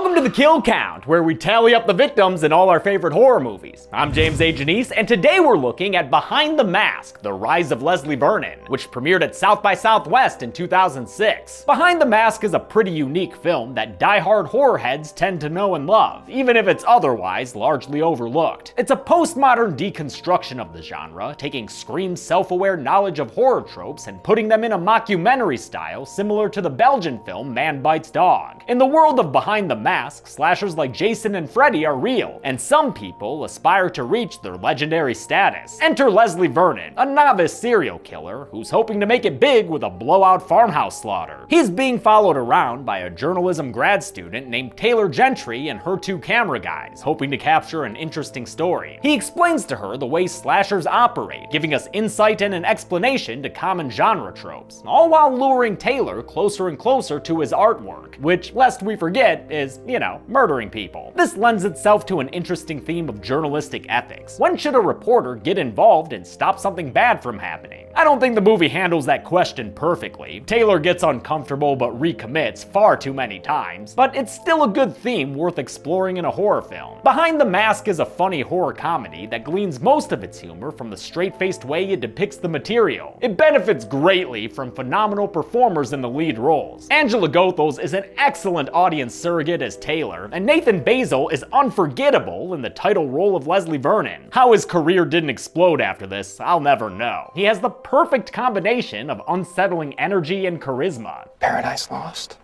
Welcome to the Kill Count, where we tally up the victims in all our favorite horror movies. I'm James A. Janice, and today we're looking at Behind the Mask, The Rise of Leslie Vernon, which premiered at South by Southwest in 2006. Behind the Mask is a pretty unique film that die-hard horror heads tend to know and love, even if it's otherwise largely overlooked. It's a postmodern deconstruction of the genre, taking Scream's self-aware knowledge of horror tropes and putting them in a mockumentary style similar to the Belgian film Man Bites Dog. In the world of Behind the Mask, slashers like Jason and Freddy are real, and some people aspire to reach their legendary status. Enter Leslie Vernon, a novice serial killer who's hoping to make it big with a blowout farmhouse slaughter. He's being followed around by a journalism grad student named Taylor Gentry and her two camera guys, hoping to capture an interesting story. He explains to her the way slashers operate, giving us insight and an explanation to common genre tropes, all while luring Taylor closer and closer to his artwork, which, lest we forget, is, murdering people. This lends itself to an interesting theme of journalistic ethics. When should a reporter get involved and stop something bad from happening? I don't think the movie handles that question perfectly. Taylor gets uncomfortable but recommits far too many times, but it's still a good theme worth exploring in a horror film. Behind the Mask is a funny horror comedy that gleans most of its humor from the straight-faced way it depicts the material. It benefits greatly from phenomenal performers in the lead roles. Angela Goethals is an excellent audience surrogate as Taylor, and Nathan Basil is unforgettable in the title role of Leslie Vernon. How his career didn't explode after this, I'll never know. He has the perfect combination of unsettling energy and charisma. Paradise Lost.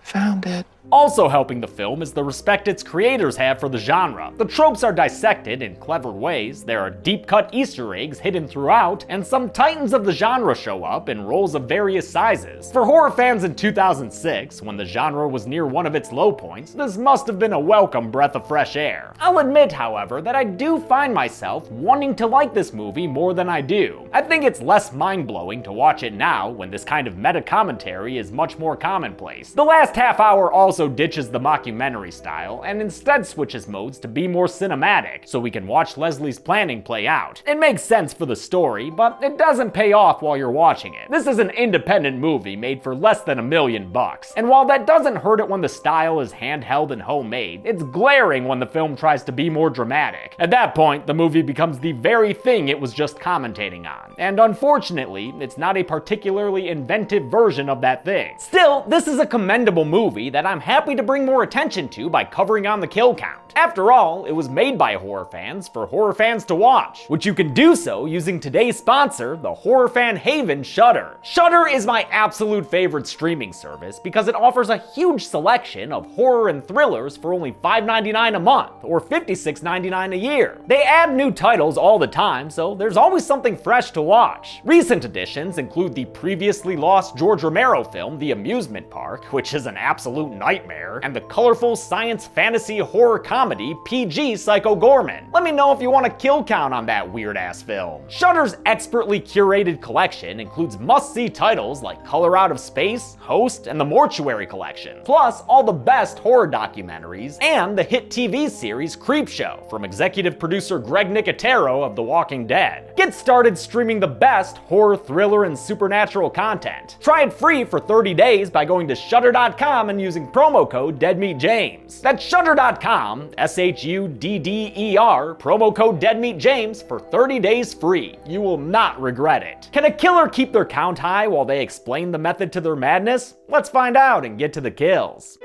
Found it. Also helping the film is the respect its creators have for the genre. The tropes are dissected in clever ways, there are deep-cut Easter eggs hidden throughout, and some titans of the genre show up in roles of various sizes. For horror fans in 2006, when the genre was near one of its low points, this must have been a welcome breath of fresh air. I'll admit, however, that I do find myself wanting to like this movie more than I do. I think it's less mind-blowing to watch it now, when this kind of meta-commentary is much more commonplace. The last half hour also ditches the mockumentary style and instead switches modes to be more cinematic, so we can watch Leslie's planning play out. It makes sense for the story, but it doesn't pay off while you're watching it. This is an independent movie made for less than $1 million, and while that doesn't hurt it when the style is handheld and homemade, it's glaring when the film tries to be more dramatic. At that point, the movie becomes the very thing it was just commentating on, and unfortunately, it's not a particularly inventive version of that thing. Still, this is a commendable movie that I'm happy to bring more attention to by covering on the Kill Count. After all, it was made by horror fans for horror fans to watch, which you can do so using today's sponsor, the horror fan haven Shudder. Shudder is my absolute favorite streaming service because it offers a huge selection of horror and thrillers for only $5.99 a month or $56.99 a year. They add new titles all the time, so there's always something fresh to watch. Recent additions include the previously lost George Romero film, The Amusement Park, which is an absolute nightmare, and the colorful science fantasy horror comedy PG Psycho Gorman. Let me know if you want a kill count on that weird-ass film. Shudder's expertly curated collection includes must-see titles like Color Out of Space, Host, and the Mortuary Collection, plus all the best horror documentaries and the hit TV series Creepshow from executive producer Greg Nicotero of The Walking Dead. Get started streaming the best horror, thriller, and supernatural content. Try it free for 30 days by going to shudder.com and using promo code DeadMeatJames. That's shudder.com, SHUDDER, promo code DeadMeatJames for 30 days free. You will not regret it. Can a killer keep their count high while they explain the method to their madness? Let's find out and get to the kills.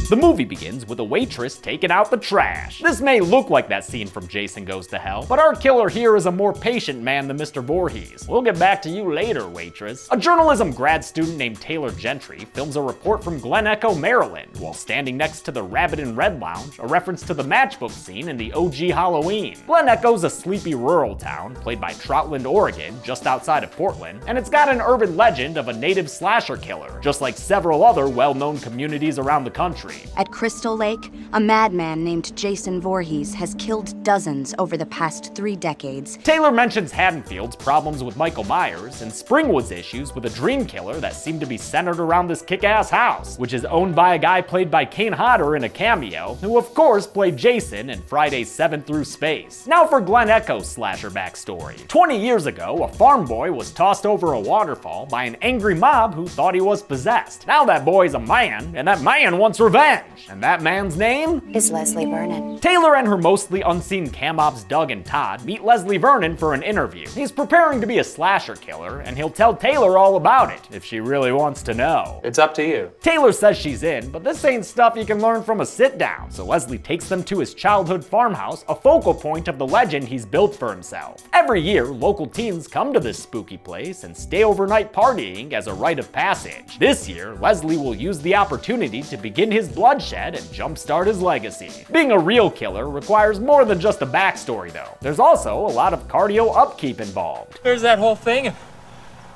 The movie begins with a waitress taking out the trash. This may look like that scene from Jason Goes to Hell, but our killer here is a more patient man than Mr. Voorhees. We'll get back to you later, waitress. A journalism grad student named Taylor Gentry films a report from Glen Echo, Maryland, while standing next to the Rabbit and Red Lounge, a reference to the matchbook scene in the OG Halloween. Glen Echo's a sleepy rural town, played by Troutland, Oregon, just outside of Portland, and it's got an urban legend of a native slasher killer, just like several other well-known communities around the country. mystery. At Crystal Lake, a madman named Jason Voorhees has killed dozens over the past 3 decades. Taylor mentions Haddonfield's problems with Michael Myers and Springwood's issues with a dream killer that seemed to be centered around this kick-ass house, which is owned by a guy played by Kane Hodder in a cameo, who of course played Jason in Friday's 7 Through Space. Now for Glen Echo's slasher backstory. 20 years ago, a farm boy was tossed over a waterfall by an angry mob who thought he was possessed. Now that boy's a man, and that man wants revenge. And that man's name is Leslie Vernon. Taylor and her mostly unseen cam ops Doug and Todd meet Leslie Vernon for an interview. He's preparing to be a slasher killer, and he'll tell Taylor all about it, if she really wants to know. It's up to you. Taylor says she's in, but this ain't stuff you can learn from a sit-down, so Leslie takes them to his childhood farmhouse, a focal point of the legend he's built for himself. Every year, local teens come to this spooky place and stay overnight partying as a rite of passage. This year, Leslie will use the opportunity to begin his bloodshed and jumpstart his legacy. Being a real killer requires more than just a backstory though. There's also a lot of cardio upkeep involved. There's that whole thing of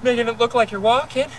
making it look like you're walking, and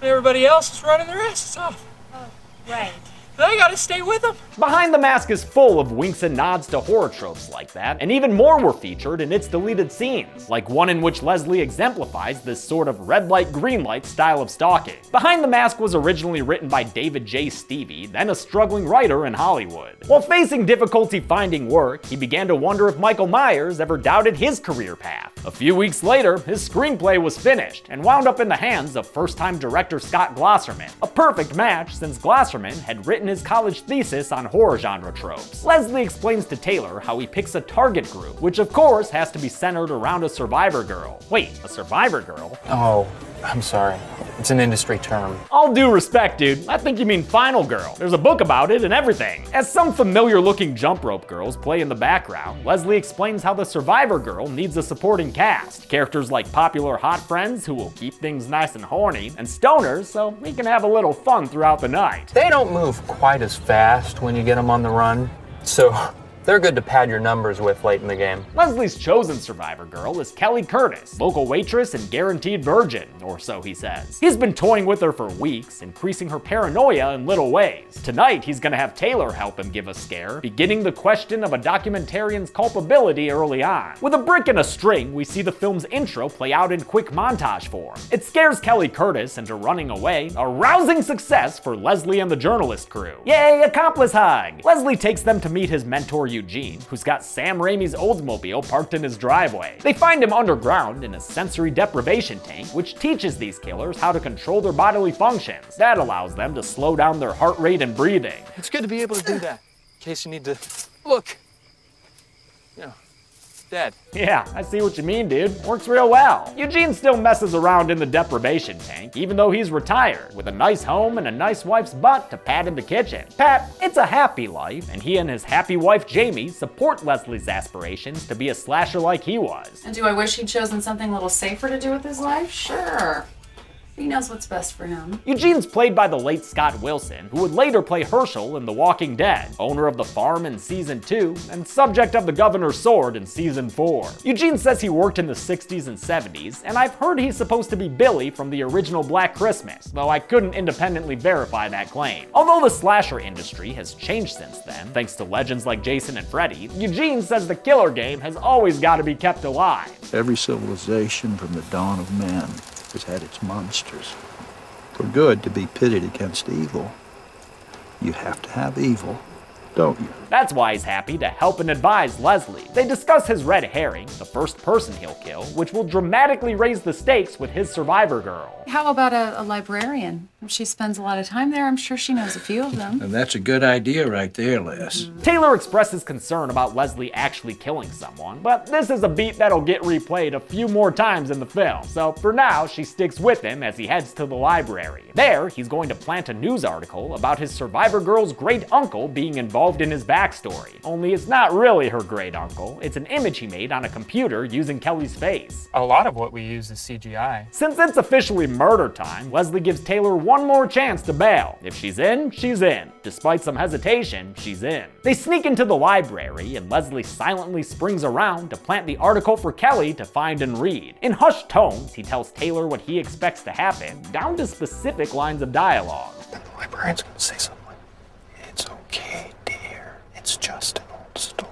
everybody else is running their asses off. Oh, right. Then I gotta stay with them. Behind the Mask is full of winks and nods to horror tropes like that, and even more were featured in its deleted scenes, like one in which Leslie exemplifies this sort of red light, green light style of stalking. Behind the Mask was originally written by David J. Stevie, then a struggling writer in Hollywood. While facing difficulty finding work, he began to wonder if Michael Myers ever doubted his career path. A few weeks later, his screenplay was finished, and wound up in the hands of first-time director Scott Glosserman, a perfect match since Glosserman had written his college thesis on horror genre tropes. Leslie explains to Taylor how he picks a target group, which of course has to be centered around a survivor girl. Wait, a survivor girl? Oh, I'm sorry. It's an industry term. All due respect, dude, I think you mean Final Girl. There's a book about it and everything. As some familiar looking jump rope girls play in the background, Leslie explains how the survivor girl needs a supporting cast. Characters like popular hot friends who will keep things nice and horny, and stoners so we can have a little fun throughout the night. They don't move quite as fast when you get them on the run, so they're good to pad your numbers with late in the game. Leslie's chosen survivor girl is Kelly Curtis, local waitress and guaranteed virgin, or so he says. He's been toying with her for weeks, increasing her paranoia in little ways. Tonight, he's gonna have Taylor help him give a scare, beginning the question of a documentarian's culpability early on. With a brick and a string, we see the film's intro play out in quick montage form. It scares Kelly Curtis into running away, a rousing success for Leslie and the journalist crew. Yay, accomplice hug! Leslie takes them to meet his mentor Eugene, who's got Sam Raimi's Oldsmobile parked in his driveway. They find him underground in a sensory deprivation tank, which teaches these killers how to control their bodily functions. That allows them to slow down their heart rate and breathing. It's good to be able to do that, in case you need to look, dead. Yeah, I see what you mean, dude. Works real well. Eugene still messes around in the deprivation tank, even though he's retired, with a nice home and a nice wife's butt to pat in the kitchen. Pat, it's a happy life, and he and his happy wife Jamie support Leslie's aspirations to be a slasher like he was. And do I wish he'd chosen something a little safer to do with his life? Sure. He knows what's best for him. Eugene's played by the late Scott Wilson, who would later play Herschel in The Walking Dead, owner of the farm in Season 2, and subject of the Governor's Sword in Season 4. Eugene says he worked in the 60s and 70s, and I've heard he's supposed to be Billy from the original Black Christmas, though I couldn't independently verify that claim. Although the slasher industry has changed since then, thanks to legends like Jason and Freddy, Eugene says the killer game has always got to be kept alive. Every civilization from the dawn of man has had its monsters. For good to be pitted against evil, you have to have evil, don't you? That's why he's happy to help and advise Leslie. They discuss his red herring, the first person he'll kill, which will dramatically raise the stakes with his survivor girl. How about a librarian? If she spends a lot of time there, I'm sure she knows a few of them. And that's a good idea right there, Les. Taylor expresses concern about Leslie actually killing someone, but this is a beat that'll get replayed a few more times in the film, so for now she sticks with him as he heads to the library. There, he's going to plant a news article about his survivor girl's great uncle being involved in his backstory. Only it's not really her great uncle, it's an image he made on a computer using Kelly's face. A lot of what we use is CGI. Since it's officially murder time, Leslie gives Taylor one more chance to bail. If she's in, she's in. Despite some hesitation, she's in. They sneak into the library, and Leslie silently springs around to plant the article for Kelly to find and read. In hushed tones, he tells Taylor what he expects to happen, down to specific lines of dialogue. The librarian's gonna say something like, okay, dear. It's just an old story.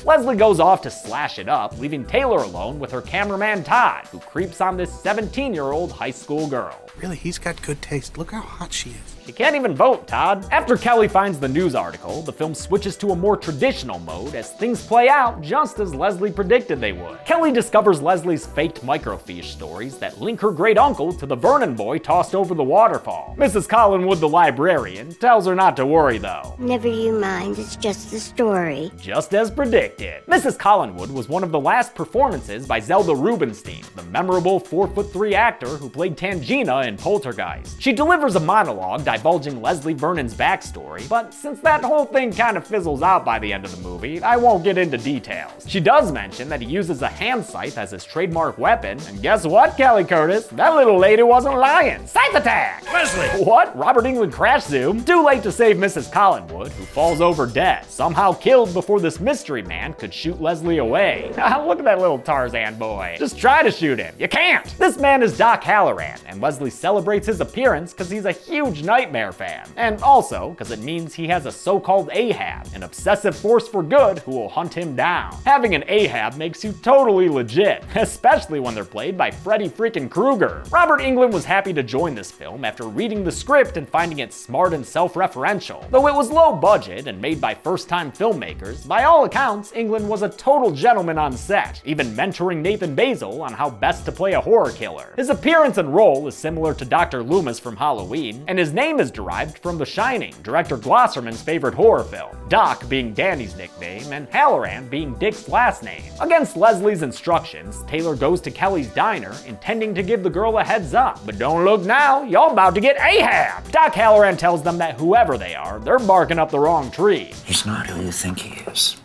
Leslie goes off to slash it up, leaving Taylor alone with her cameraman Todd, who creeps on this 17-year-old high school girl. Really, he's got good taste. Look how hot she is. You can't even vote, Todd. After Kelly finds the news article, the film switches to a more traditional mode as things play out just as Leslie predicted they would. Kelly discovers Leslie's faked microfiche stories that link her great-uncle to the Vernon boy tossed over the waterfall. Mrs. Collinwood, the librarian, tells her not to worry though. Never you mind, it's just a story. Just as predicted. Mrs. Collinwood was one of the last performances by Zelda Rubinstein, the memorable 4'3" actor who played Tangina in Poltergeist. She delivers a monologue divulging Leslie Vernon's backstory, but since that whole thing kind of fizzles out by the end of the movie, I won't get into details. She does mention that he uses a hand scythe as his trademark weapon, and guess what, Kelly Curtis? That little lady wasn't lying. Scythe attack! Leslie! What? Robert Englund crash zoom? Too late to save Mrs. Collinwood, who falls over dead, somehow killed before this mystery man could shoot Leslie away. Look at that little Tarzan boy. Just try to shoot him. You can't! This man is Doc Halloran, and Leslie celebrates his appearance because he's a huge Nightmare fan, and also because it means he has a so-called Ahab, an obsessive force for good who will hunt him down. Having an Ahab makes you totally legit, especially when they're played by Freddy freaking Krueger. Robert Englund was happy to join this film after reading the script and finding it smart and self-referential. Though it was low budget and made by first-time filmmakers, by all accounts, Englund was a total gentleman on set, even mentoring Nathan Basil on how best to play a horror killer. His appearance and role is similar to Dr. Loomis from Halloween, and his name is derived from The Shining, director Glosserman's favorite horror film, Doc being Danny's nickname and Halloran being Dick's last name. Against Leslie's instructions, Taylor goes to Kelly's diner, intending to give the girl a heads up. But don't look now, y'all about to get Ahab! Doc Halloran tells them that whoever they are, they're barking up the wrong tree. He's not who you think he is.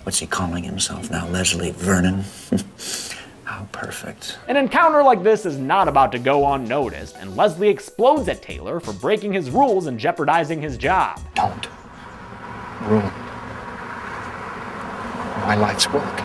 What's he calling himself now, Leslie Vernon? How perfect. An encounter like this is not about to go unnoticed, and Leslie explodes at Taylor for breaking his rules and jeopardizing his job. Don't ruin my life's work.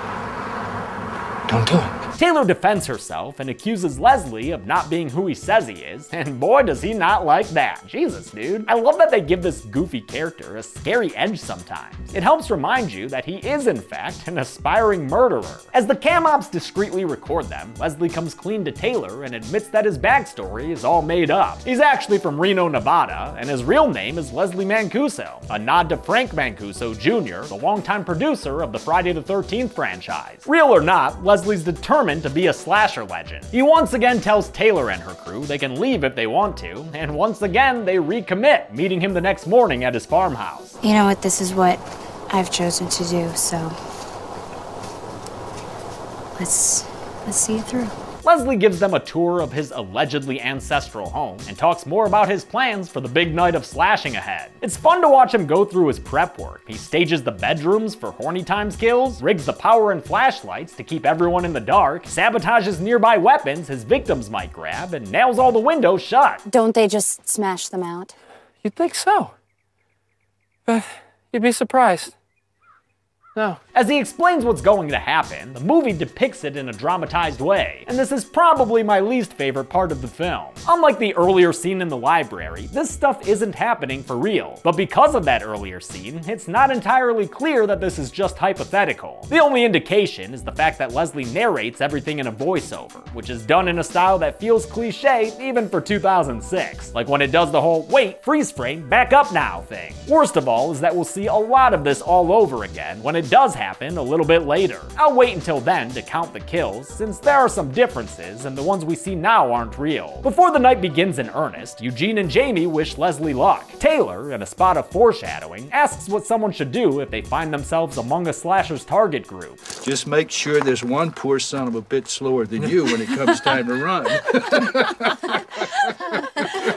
Don't do it. Taylor defends herself and accuses Leslie of not being who he says he is, and boy does he not like that. Jesus, dude. I love that they give this goofy character a scary edge sometimes. It helps remind you that he is in fact an aspiring murderer. As the cam ops discreetly record them, Leslie comes clean to Taylor and admits that his backstory is all made up. He's actually from Reno, Nevada, and his real name is Leslie Mancuso, a nod to Frank Mancuso Jr., the longtime producer of the Friday the 13th franchise. Real or not, Leslie's determined to be a slasher legend. He once again tells Taylor and her crew they can leave if they want to, and once again they recommit, meeting him the next morning at his farmhouse. You know what, this is what I've chosen to do, so let's see it through. Leslie gives them a tour of his allegedly ancestral home and talks more about his plans for the big night of slashing ahead. It's fun to watch him go through his prep work. He stages the bedrooms for horny times kills, rigs the power and flashlights to keep everyone in the dark, sabotages nearby weapons his victims might grab, and nails all the windows shut. Don't they just smash them out? You'd think so. But you'd be surprised. No. As he explains what's going to happen, the movie depicts it in a dramatized way, and this is probably my least favorite part of the film. Unlike the earlier scene in the library, this stuff isn't happening for real, but because of that earlier scene, it's not entirely clear that this is just hypothetical. The only indication is the fact that Leslie narrates everything in a voiceover, which is done in a style that feels cliche even for 2006, like when it does the whole "wait, freeze frame, back up now" thing. Worst of all is that we'll see a lot of this all over again when it does happen a little bit later. I'll wait until then to count the kills, since there are some differences and the ones we see now aren't real. Before the night begins in earnest, Eugene and Jamie wish Leslie luck. Taylor, in a spot of foreshadowing, asks what someone should do if they find themselves among a slasher's target group. Just make sure there's one poor son of a bit slower than you when it comes time to run.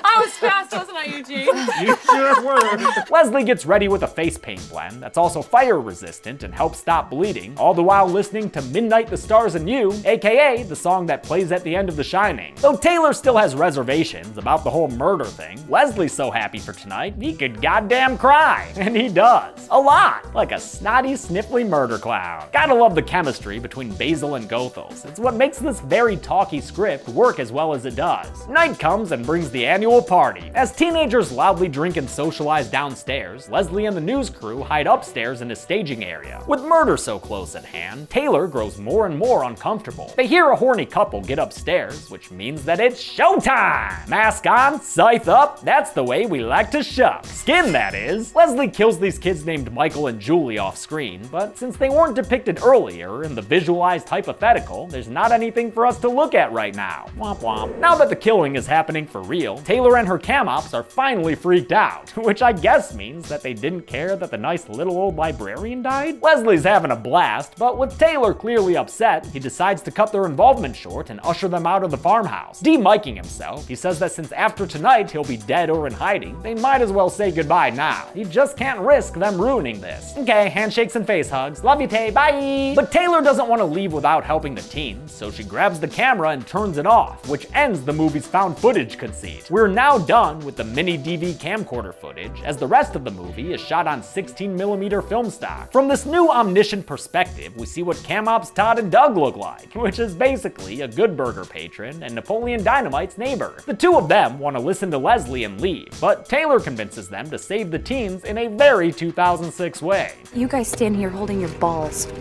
I was fast, wasn't I, Eugene? You sure were. Leslie gets ready with a face paint blend that's also fire resistant and helps stop bleeding, all the while listening to Midnight the Stars and You, aka the song that plays at the end of The Shining. Though Taylor still has reservations about the whole murder thing, Leslie's so happy for tonight he could goddamn cry. And he does. A lot. Like a snotty, sniffly murder clown. Gotta love the chemistry between Basil and Goethals. It's what makes this very talky script work as well as it does. Night comes and brings the annual party, As teenagers loudly drink and socialize downstairs, Leslie and the news crew hide upstairs in a staging area. With murder so close at hand, Taylor grows more and more uncomfortable. They hear a horny couple get upstairs, which means that it's showtime! Mask on, scythe up, that's the way we like to shop. Skin, that is. Leslie kills these kids named Michael and Julie off screen, but since they weren't depicted earlier in the visualized hypothetical, there's not anything for us to look at right now. Womp womp. Now that the killing is happening for real, Taylor and her cam-ops are finally freaked out, which I guess means that they didn't care that the nice little old librarian died? Leslie's having a blast, but with Taylor clearly upset, he decides to cut their involvement short and usher them out of the farmhouse. De-miking himself, he says that since after tonight he'll be dead or in hiding, they might as well say goodbye now. He just can't risk them ruining this. Okay, handshakes and face hugs. Love you, Tay, bye! But Taylor doesn't want to leave without helping the teens, so she grabs the camera and turns it off, which ends the movie's found footage conceit. We're now done with the mini DV camcorder footage, as the rest of the movie is shot on 16mm film stock. From this new omniscient perspective, we see what cam-ops Todd and Doug look like, which is basically a Good Burger patron and Napoleon Dynamite's neighbor. The two of them want to listen to Leslie and leave, but Taylor convinces them to save the teens in a very 2006 way. You guys stand here holding your balls.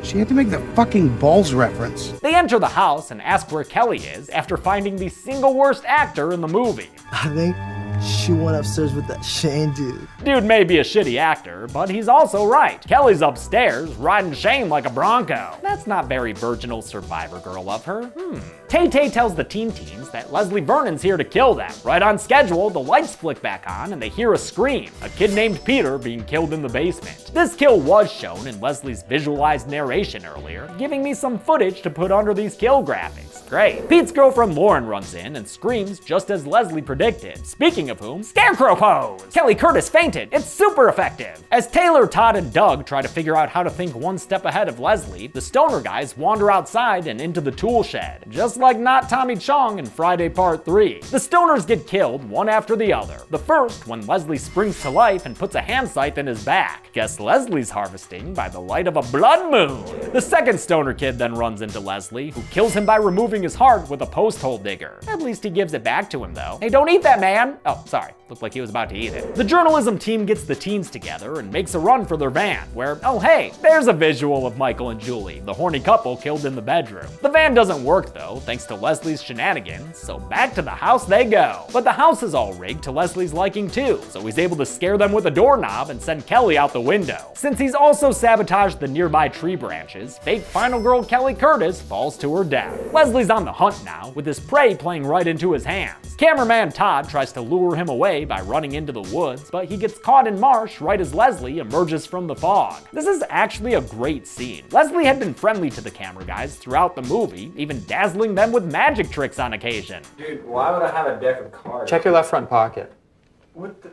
She had to make the fucking balls reference. They enter the house and ask where Kelly is after finding the single worst actor in the movie. I think she went upstairs with that Shane dude. Dude may be a shitty actor, but he's also right. Kelly's upstairs, riding Shane like a bronco. That's not very virginal Survivor Girl of her. Tay-Tay tells the teens that Leslie Vernon's here to kill them. Right on schedule, the lights flick back on and they hear a scream. A kid named Peter being killed in the basement. This kill was shown in Leslie's visualized narration earlier, giving me some footage to put under these kill graphics. Great. Pete's girlfriend Lauren runs in and screams just as Leslie predicted. Speaking of whom, Scarecrow pose! Kelly Curtis fainted. It's super effective. As Taylor, Todd, and Doug try to figure out how to think one step ahead of Leslie, the stoner guys wander outside and into the tool shed, just like not Tommy Chong in Friday Part 3. The stoners get killed one after the other. The first when Leslie springs to life and puts a hand scythe in his back. Guess Leslie's harvesting by the light of a blood moon. The second stoner kid then runs into Leslie, who kills him by removing his heart with a post hole digger. At least he gives it back to him though. Hey, don't eat that, man! Oh, sorry. Looked like he was about to eat it. The journalism team gets the teens together and makes a run for their van, where, oh hey, there's a visual of Michael and Julie, the horny couple killed in the bedroom. The van doesn't work though, thanks to Leslie's shenanigans, so back to the house they go. But the house is all rigged to Leslie's liking too, so he's able to scare them with a doorknob and send Kelly out the window. Since he's also sabotaged the nearby tree branches, fake final girl Kelly Curtis falls to her death. Leslie's on the hunt now, with his prey playing right into his hands. Cameraman Todd tries to lure him away by running into the woods, but he gets caught in marsh right as Leslie emerges from the fog. This is actually a great scene. Leslie had been friendly to the camera guys throughout the movie, even dazzling them with magic tricks on occasion. Dude, why would I have a deck of cards? Check your left front pocket. What the?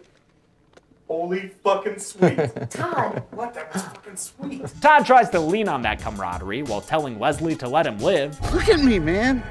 Holy fucking sweet. Todd. What? That was fucking sweet. Todd tries to lean on that camaraderie while telling Leslie to let him live. Look at me, man.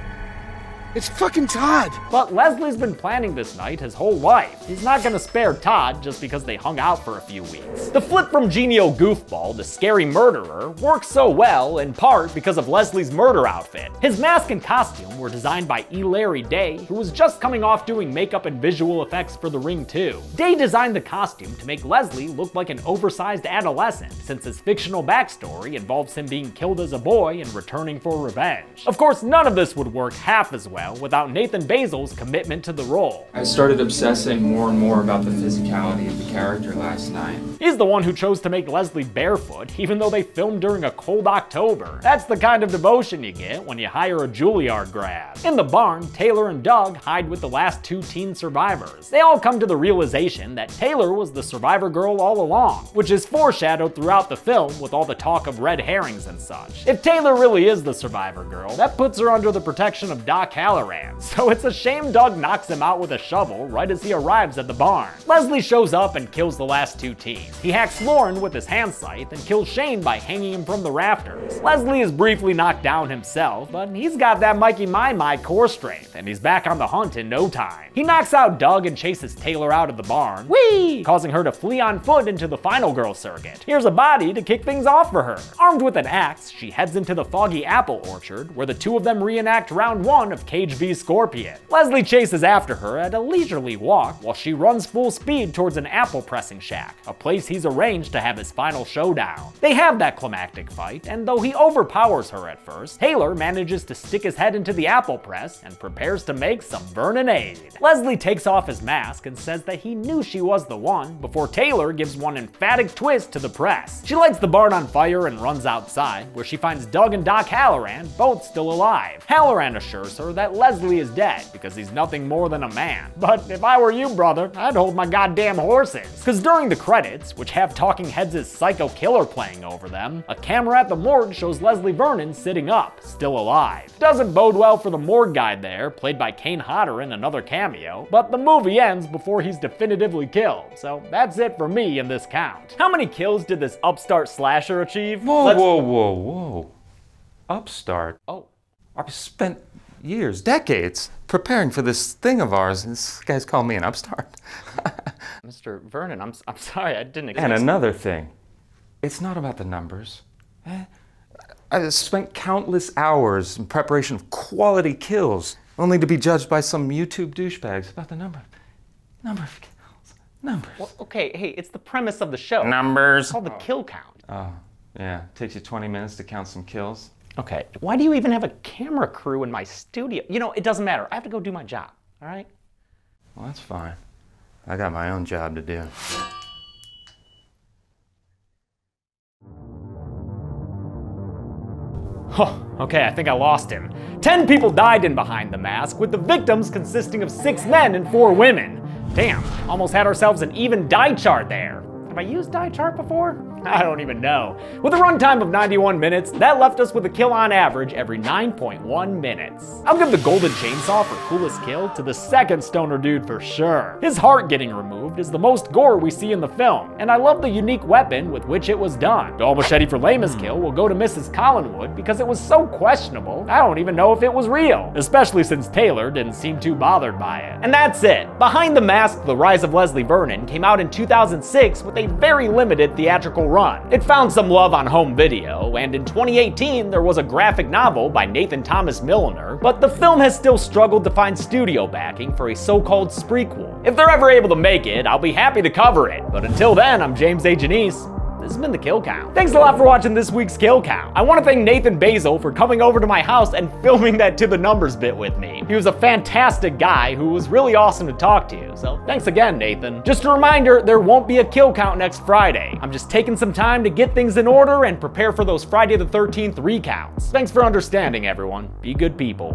It's fucking Todd! But Leslie's been planning this night his whole life. He's not gonna spare Todd just because they hung out for a few weeks. The flip from genial goofball to scary murderer works so well in part because of Leslie's murder outfit. His mask and costume were designed by E. Larry Day, who was just coming off doing makeup and visual effects for The Ring 2. Day designed the costume to make Leslie look like an oversized adolescent, since his fictional backstory involves him being killed as a boy and returning for revenge. Of course, none of this would work half as well without Nathan Basil's commitment to the role. I started obsessing more and more about the physicality of the character last night. He's the one who chose to make Leslie barefoot, even though they filmed during a cold October. That's the kind of devotion you get when you hire a Juilliard grad. In the barn, Taylor and Doug hide with the last two teen survivors. They all come to the realization that Taylor was the survivor girl all along, which is foreshadowed throughout the film with all the talk of red herrings and such. If Taylor really is the survivor girl, that puts her under the protection of Doc Halloran, so it's a shame Doug knocks him out with a shovel right as he arrives at the barn. Leslie shows up and kills the last two teens. He hacks Lauren with his hand scythe and kills Shane by hanging him from the rafters. Leslie is briefly knocked down himself, but he's got that Mikey My core strength, and he's back on the hunt in no time. He knocks out Doug and chases Taylor out of the barn, whee! Causing her to flee on foot into the final girl circuit. Here's a body to kick things off for her. Armed with an axe, she heads into the foggy apple orchard, where the two of them reenact round one of Cave Cage v Scorpion. Leslie chases after her at a leisurely walk while she runs full speed towards an apple pressing shack, a place he's arranged to have his final showdown. They have that climactic fight, and though he overpowers her at first, Taylor manages to stick his head into the apple press and prepares to make some Vernonade. Leslie takes off his mask and says that he knew she was the one before Taylor gives one emphatic twist to the press. She lights the barn on fire and runs outside, where she finds Doug and Doc Halloran both still alive. Halloran assures her that Leslie is dead because he's nothing more than a man. But if I were you, brother, I'd hold my goddamn horses. Cause during the credits, which have Talking Heads' Psycho Killer playing over them, a camera at the morgue shows Leslie Vernon sitting up, still alive. Doesn't bode well for the morgue guy there, played by Kane Hodder in another cameo, but the movie ends before he's definitively killed, so that's it for me in this count. How many kills did this upstart slasher achieve? Whoa. Upstart? Oh. I've spent years, decades, preparing for this thing of ours, and this guy's called me an upstart. Mr. Vernon, I'm sorry, I didn't expect. And another thing, it's not about the numbers. I spent countless hours in preparation of quality kills, only to be judged by some YouTube douchebags about the number of kills. Numbers. Well, okay, hey, it's the premise of the show. Numbers. It's called the kill count. Oh, yeah, takes you 20 minutes to count some kills. Okay, why do you even have a camera crew in my studio? You know, it doesn't matter. I have to go do my job, all right? Well, that's fine. I got my own job to do. Huh, okay, I think I lost him. 10 people died in Behind the Mask, with the victims consisting of 6 men and 4 women. Damn, almost had ourselves an even die chart there. Have I used die chart before? I don't even know. With a runtime of 91 minutes, that left us with a kill on average every 9.1 minutes. I'll give the golden chainsaw for coolest kill to the second stoner dude for sure. His heart getting removed is the most gore we see in the film, and I love the unique weapon with which it was done. The all machete for lamest kill will go to Mrs. Collinwood because it was so questionable, I don't even know if it was real, especially since Taylor didn't seem too bothered by it. And that's it. Behind the Mask, The Rise of Leslie Vernon came out in 2006 with a very limited theatrical run. It found some love on home video, and in 2018 there was a graphic novel by Nathan Thomas Milliner, but the film has still struggled to find studio backing for a so-called sprequel. If they're ever able to make it, I'll be happy to cover it, but until then, I'm James A. Janice. This has been the Kill Count. Thanks a lot for watching this week's Kill Count. I want to thank Nathan Basil for coming over to my house and filming that To the Numbers bit with me. He was a fantastic guy who was really awesome to talk to, so thanks again, Nathan. Just a reminder, there won't be a Kill Count next Friday. I'm just taking some time to get things in order and prepare for those Friday the 13th recounts. Thanks for understanding, everyone. Be good people.